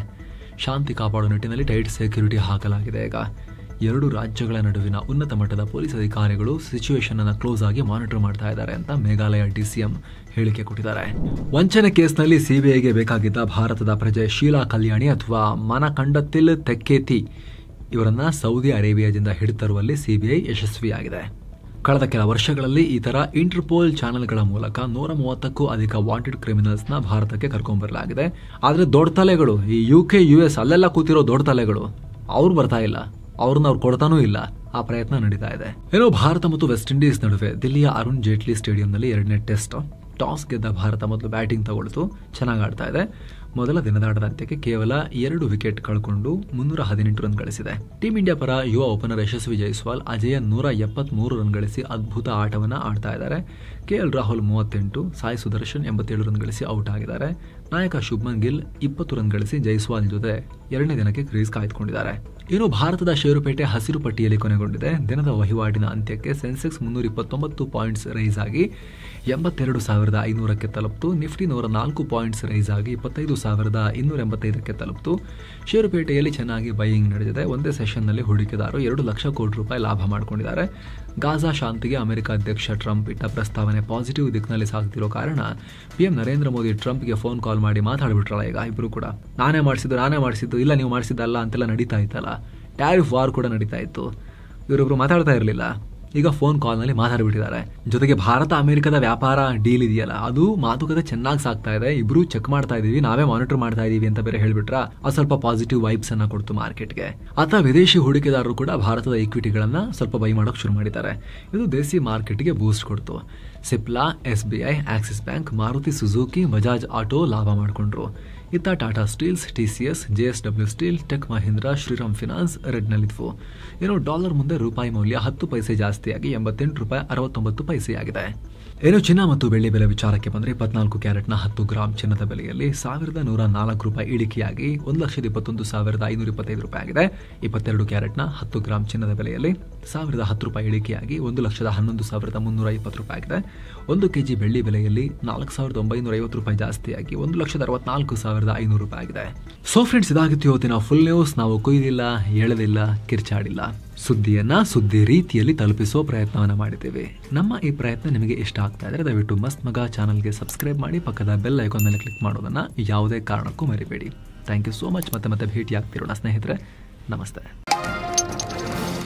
ಶಾಂತಿ ಕಾಪಾಡೋ ನಿಟ್ಟಿನಲ್ಲಿ ಟೈಟ್ ಸೆಕ್ಯೂರಿಟಿ ಹಾಕಲಾಗಿದೆ. ಈಗ 2 ರಾಜ್ಯಗಳ ನಡುವಿನ ಉನ್ನತ ಮಟ್ಟದ ಪೊಲೀಸ್ ಅಧಿಕಾರಿಗಳು ಸಿಚುವೇಶನ್ ಅನ್ನು ಕ್ಲೋಸ್ ಆಗಿ ಮಾನಿಟರ್ ಮಾಡ್ತಾ ಇದ್ದಾರೆ ಅಂತ ಮೇಘಾಲಯ DCM ಹೇಳಿಕೆ ಕೊಟ್ಟಿದ್ದಾರೆ. ವಂಚನೆ ಕೇಸ್ನಲ್ಲಿ CBIಗೆ ಬೇಕಾಗಿದ್ದ ಭಾರತದ ಪ್ರಜೆ ಶೀಲಾ ಕಲ್ಯಾಣಿ ಅಥವಾ ಮನಕಂಡತಿಲ್ ತೆಕ್ಕೇತಿ ಇವರನ್ನ ಸೌದಿ ಅರೇಬಿಯಾದಿಂದ ಹಿಡಿತರುವಲ್ಲಿ CBI ಯಶಸ್ವಿಯಾಗಿದೆ. ಕಳೆದ ಕೆಲ ವರ್ಷಗಳಲ್ಲಿ ಈ ತರ ಇಂಟರ್ಪೋಲ್ ಚಾನೆಲ್ಗಳ ಮೂಲಕ 130ಕ್ಕೂ ಅಧಿಕ ವಾಂಟೆಡ್ ಕ್ರಿಮಿನಲ್ಸ್ನ ಭಾರತಕ್ಕೆ ಕರ್ಕೊಂಡ್ಬರಲಾಗಿದೆ. ಆದರೆ ದೊಡ್ಡ ತಲೆಗಳು ಈ UK US ಅಲ್ಲೆಲ್ಲ ಕೂತಿರೋ ದೊಡ್ಡ ತಲೆಗಳು ಅವ್ರು ಬರ್ತಾ ಇಲ್ಲ. ಅವ್ರನ್ನ ಅವ್ರು ಕೊಡ್ತಾನೂ ಇಲ್ಲ. ಆ ಪ್ರಯತ್ನ ನಡೀತಾ ಇದೆ. ಭಾರತ ಮತ್ತು ವೆಸ್ಟ್ ಇಂಡೀಸ್ ನಡುವೆ ದಿಲ್ಲಿಯ ಅರುಣ್ ಜೇಟ್ಲಿ ಸ್ಟೇಡಿಯಂನಲ್ಲಿ 2ನೇ ಟೆಸ್ಟ್. ಟಾಸ್ ಗೆದ್ದ ಭಾರತ ಮೊದಲು ಬ್ಯಾಟಿಂಗ್ ತಗೊಳ್ತು. ಚೆನ್ನಾಗಿ ಆಡ್ತಾ ಇದೆ. ಮೊದಲ ದಿನದಾಟದ ಅಂತ್ಯಕ್ಕೆ ಕೇವಲ 2 ವಿಕೆಟ್ ಕಳ್ಕೊಂಡು 318 ರನ್ ಗಳಿಸಿದೆ. ಟೀಂ ಇಂಡಿಯಾ ಪರ ಯುವ ಓಪನರ್ ಯಶಸ್ವಿ ಜೈಸ್ವಾಲ್ ಅಜೇಯ 173 ರನ್ ಗಳಿಸಿ ಅದ್ಭುತ ಆಟವನ್ನ ಆಡ್ತಾ ಇದ್ದಾರೆ. KL ರಾಹುಲ್ 38, ಸಾಯಿ ಸುದರ್ಶನ್ 87 ರನ್ ಗಳಿಸಿ ಔಟ್ ಆಗಿದ್ದಾರೆ. ನಾಯಕ ಶುಭ್ಮನ್ ಗಿಲ್ 20 ರನ್ ಗಳಿಸಿ ಜೈಸ್ವಾಲ್ ಜೊತೆ 2ನೇ ದಿನಕ್ಕೆ ಕ್ರೀಸ್ ಕಾಯ್ದುಕೊಂಡಿದ್ದಾರೆ. ಭಾರತದ ಷೇರುಪೇಟೆ ಹಸಿರು ಪಟ್ಟಿಯಲ್ಲಿ ಕೊನೆಗೊಂಡಿದೆ. ದಿನದ ವಹಿವಾಟಿನ ಅಂತ್ಯಕ್ಕೆ ಸೆನ್ಸೆಕ್ಸ್ 329 ಪಾಯಿಂಟ್ಸ್ ರೈಸ್ ಆಗಿ 82,500ಕ್ಕೆ ತಲುಪಿತು. ನಿಫ್ಟಿ 104 ಪಾಯಿಂಟ್ಸ್ ರೈಸ್ ಆಗಿ 25,285ಕ್ಕೆ ತಲುಪಿತು. ಷೇರುಪೇಟೆಯಲ್ಲಿ ಚೆನ್ನಾಗಿ ಬೈಯಿಂಗ್ ನಡೆದಿದೆ. ಒಂದೇ ಸೆಷನ್ನಲ್ಲಿ ಹೂಡಿಕೆದಾರರು 2 ಲಕ್ಷ ಕೋಟಿ ರೂಪಾಯಿ ಲಾಭ ಮಾಡಿಕೊಂಡಿದ್ದಾರೆ. ಗಾಜಾ ಶಾಂತಿಗೆ ಅಮೆರಿಕ ಅಧ್ಯಕ್ಷ ಟ್ರಂಪ್ ಇಟ್ಟ ಪ್ರಸ್ತಾವನೆ ಪಾಸಿಟಿವ್ ದಿಕ್ಕಿನಲ್ಲಿ ಸಾಗ್ತಿರೋ ಕಾರಣ PM ನರೇಂದ್ರ ಮೋದಿ ಟ್ರಂಪ್ಗೆ ಫೋನ್ ಕಾಲ್ ಮಾಡಿ ಮಾತಾಡ್ಬಿಟ್ರಲ್ಲ. ಈಗ ಇಬ್ರು ಕೂಡ ನಾನೇ ಮಾಡಿಸಿದ್ದು ಇಲ್ಲ ನೀವು ಮಾಡಿಸಿದ್ದಲ್ಲ ಅಂತೆಲ್ಲ ನಡೀತಾ ಇತ್ತಲ್ಲ. ಟ್ಯಾರಿಫ್ ವಾರ್ ಕೂಡ ನಡೀತಾ ಇತ್ತು. ಇವರಿಬ್ರು ಮಾತಾಡ್ತಾ ಇರಲಿಲ್ಲ. ಈಗ ಫೋನ್ ಕಾಲ್ನಲ್ಲಿ ಮಾತಾಡ್ಬಿಟ್ಟಿದ್ದಾರೆ. ಜೊತೆಗೆ ಭಾರತ ಅಮೆರಿಕದ ವ್ಯಾಪಾರ ಡೀಲ್ ಇದೆಯಲ್ಲ, ಅದು ಮಾತುಕತೆ ಚೆನ್ನಾಗಿ ಸಾಗ್ತಾ ಇದೆ. ಇಬ್ರು ಚೆಕ್ ಮಾಡ್ತಾ ಇದೀವಿ, ನಾವೇ ಮಾನಿಟರ್ ಮಾಡ್ತಾ ಇದೀವಿ ಅಂತ ಬೇರೆ ಹೇಳ್ಬಿಟ್ರ ಅದು ಸ್ವಲ್ಪ ಪಾಸಿಟಿವ್ ವೈಬ್ಸ್ ಅನ್ನ ಕೊಡ್ತು ಮಾರ್ಕೆಟ್ಗೆ. ಅಥವಾ ವಿದೇಶಿ ಹೂಡಿಕೆದಾರರು ಕೂಡ ಭಾರತದ ಈಕ್ವಿಟಿಗಳನ್ನ ಸ್ವಲ್ಪ ಬೈ ಮಾಡೋಕೆ ಶುರು ಮಾಡಿದ್ದಾರೆ. ಇದು ದೇಸಿ ಮಾರ್ಕೆಟ್ಗೆ ಬೂಸ್ಟ್ ಕೊಡ್ತು. Cipla, SBI, Axis bank, Maruti Suzuki, Bajaj auto ಲಾಭ ಮಾಡಿಕೊಂಡ್ರು. ಇತ್ತ Tata steels, TCS, JSW steel, tech Mahindra, Shriram finance ರೆಡ್ನಲ್ಲಿದ್ವು. ಡಾಲರ್ ಮುಂದೆ ರೂಪಾಯಿ ಮೌಲ್ಯ 10 ಪೈಸೆ ಜಾಸ್ತಿಯಾಗಿ 88 ರೂಪಾಯಿ 69 ಪೈಸೆಯಾಗಿದೆ. ಚಿನ್ನ ಮತ್ತು ಬೆಳ್ಳಿ ಬೆಲೆ ವಿಚಾರಕ್ಕೆ ಬಂದರೆ 24 ಕ್ಯಾರೆಟ್ನ 10 ಗ್ರಾಂ ಚಿನ್ನದ ಬೆಲೆಯಲ್ಲಿ 1,104 ರೂಪಾಯಿ ಇಳಿಕೆಯಾಗಿ 1,21,525 ರೂಪಾಯಿ ಆಗಿದೆ. 22 ಕ್ಯಾರೆಟ್ನ 10 ಗ್ರಾಂ ಚಿನ್ನದ ಬೆಲೆಯಲ್ಲಿ 1,010 ರೂಪಾಯಿ ಇಳಿಕೆಯಾಗಿ 1,11,320 ರೂಪಾಯಿ ಆಗಿದೆ. 1 ಕೆಜಿ ಬೆಳ್ಳಿ ಬೆಲೆಯಲ್ಲಿ 4,950 ರೂಪಾಯಿ ಜಾಸ್ತಿಯಾಗಿ 1,64,500 ರೂಪಾಯಿ ಆಗಿದೆ. ಸೊ ಫ್ರೆಂಡ್ಸ್, ಇದಾಗಿತ್ತು ಇವತ್ತಿನ ಫುಲ್ ನ್ಯೂಸ್. ನಾವು ಕೊಯ್ದಿಲ್ಲ, ಎಳೆದಿಲ್ಲ, ಕಿರ್ಚಾಡಿಲ್ಲ. ಸುದ್ದಿಯನ್ನ ಸುದ್ದಿ ರೀತಿಯಲ್ಲಿ ತಲುಪಿಸೋ ಪ್ರಯತ್ನವನ್ನ ಮಾಡಿದ್ದೇವೆ. ನಮ್ಮ ಈ ಪ್ರಯತ್ನ ನಿಮಗೆ ಇಷ್ಟ ಆಗ್ತಾ ಇದ್ರೆ ದಯವಿಟ್ಟು ಮಸ್ತ್ ಮಗ ಚಾನಲ್ಗೆ ಸಬ್ಸ್ಕ್ರೈಬ್ ಮಾಡಿ, ಪಕ್ಕದ ಬೆಲ್ ಐಕಾನ್ ಮೇಲೆ ಕ್ಲಿಕ್ ಮಾಡೋದನ್ನ ಯಾವುದೇ ಕಾರಣಕ್ಕೂ ಮರಿಬೇಡಿ. Thank you so much. ಮತ್ತೆ ಭೇಟಿ ಆಗ್ತಿರೋಣ ಸ್ನೇಹಿತರೆ. ನಮಸ್ತೆ.